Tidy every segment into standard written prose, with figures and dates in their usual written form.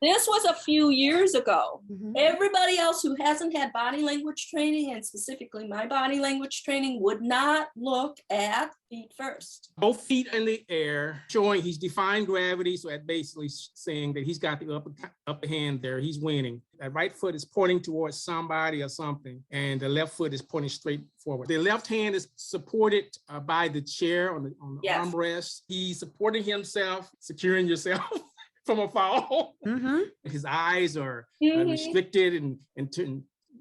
This was a few years ago. Mhm. Everybody else who hasn't had body language training, and specifically my body language training, would not look at feet first. Both feet in the air, showing he's defying gravity. So that basically saying that he's got the upper hand there. He's winning. That right foot is pointing towards somebody or something, and the left foot is pointing straight forward. The left hand is supported by the chair on the Yes. armrest. He's supporting himself, securing yourself from a fall. Mhm. His eyes are Mhm. restricted and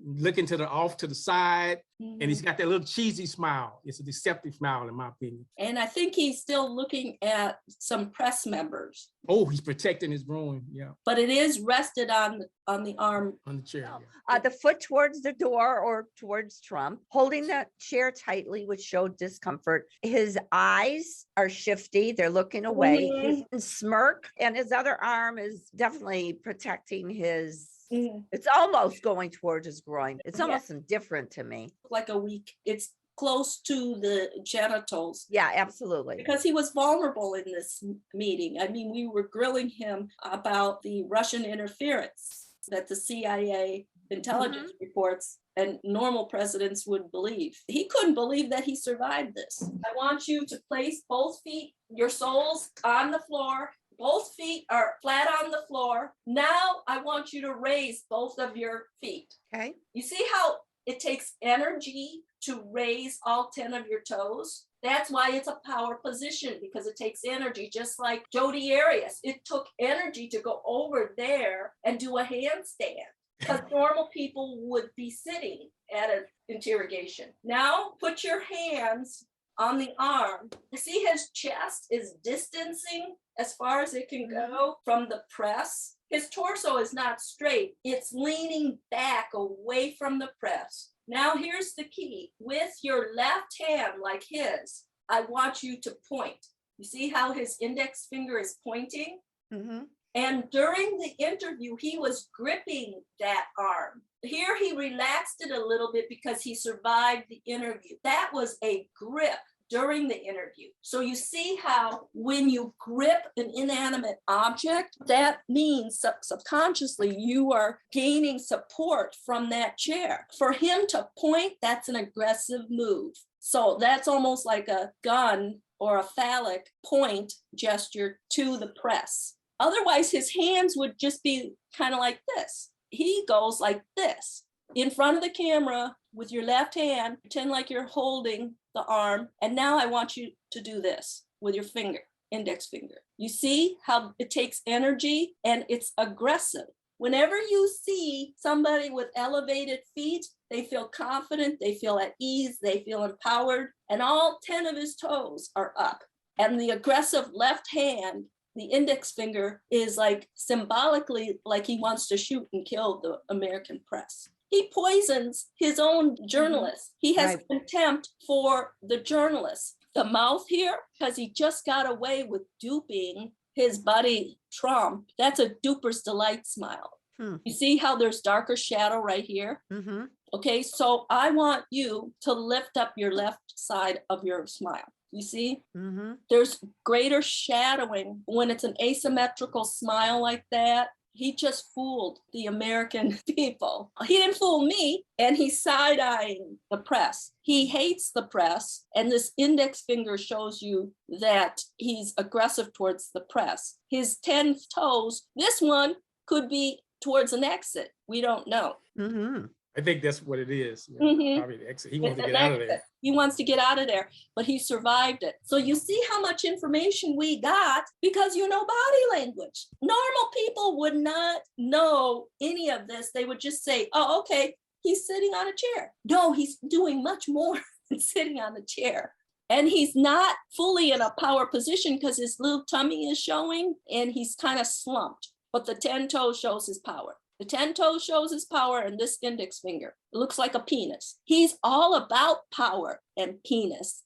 looking to the side. Mhm. And he's got that little cheesy smile. It's a deceptive smile, in my opinion. And I think he's still looking at some press members, Oh, he's protecting his groin. Yeah, but it is rested on the arm. on the chair. No. Yeah. The foot towards the door or towards Trump, holding that chair tightly, which showed discomfort. His eyes are shifty. They're looking away. Mhm. He can smirk, and his other arm is definitely protecting his. Mhm. It's almost going towards his groin. It's Yeah. almost indifferent to me. Like a weak, it's close to the genitals. Yeah, absolutely. Because he was vulnerable in this meeting. I mean, we were grilling him about the Russian interference that the CIA intelligence reports and normal presidents would believe. He couldn't believe that he survived this. I want you to place both feet, your soles on the floor. Both feet are flat on the floor. Now I want you to raise both of your feet. Okay. You see how it takes energy to raise all 10 of your toes? That's why it's a power position, because it takes energy, just like Jodi Arias. It took energy to go over there and do a handstand, because normal people would be sitting at an interrogation. Now put your hands on the arm. See, his chest is distancing as far as it can go from the press. His torso is not straight. It's leaning back away from the press. Now here's the key. With your left hand, like his, I want you to point. You see how his index finger is pointing? Mm-hmm. And during the interview, he was gripping that arm. Here he relaxed it a little bit because he survived the interview. That was a grip during the interview. So you see how when you grip an inanimate object, that means subconsciously you are gaining support from that chair. For him to point, that's an aggressive move. So that's almost like a gun or a phallic point gesture to the press. Otherwise, his hands would just be kind of like this. He goes like this, in front of the camera with your left hand, pretend like you're holding the arm. And now I want you to do this with your finger, index finger. You see how it takes energy and it's aggressive. Whenever you see somebody with elevated feet, they feel confident, they feel at ease, they feel empowered, and all 10 of his toes are up. And the aggressive left hand, the index finger, is like symbolically like he wants to shoot and kill the American press. He poisons his own journalists. He has contempt for the journalists. The mouth here, because he just got away with duping his buddy Trump. That's a duper's delight smile. You see how there's darker shadow right here? Mm-hmm. Okay, so I want you to lift up your left side of your smile. You see? Mm-hmm. There's greater shadowing when it's an asymmetrical smile like that. He just fooled the American people. He didn't fool me, and he's side-eyeing the press. He hates the press, and this index finger shows you that he's aggressive towards the press. His 10 toes, this one could be towards an exit. We don't know. Mm-hmm. I think that's what it is. Yeah, Mhm. probably the exit. He wants to get out of there. He wants to get out of there, but he survived it. So you see how much information we got because you know body language. Normal people would not know any of this. They would just say, oh, okay, he's sitting on a chair. No, he's doing much more than sitting on a chair. And he's not fully in a power position because his little tummy is showing and he's kind of slumped. But the 10 toes shows his power. The 10 toes shows his power, and this index finger, it looks like a penis. He's all about power and penis.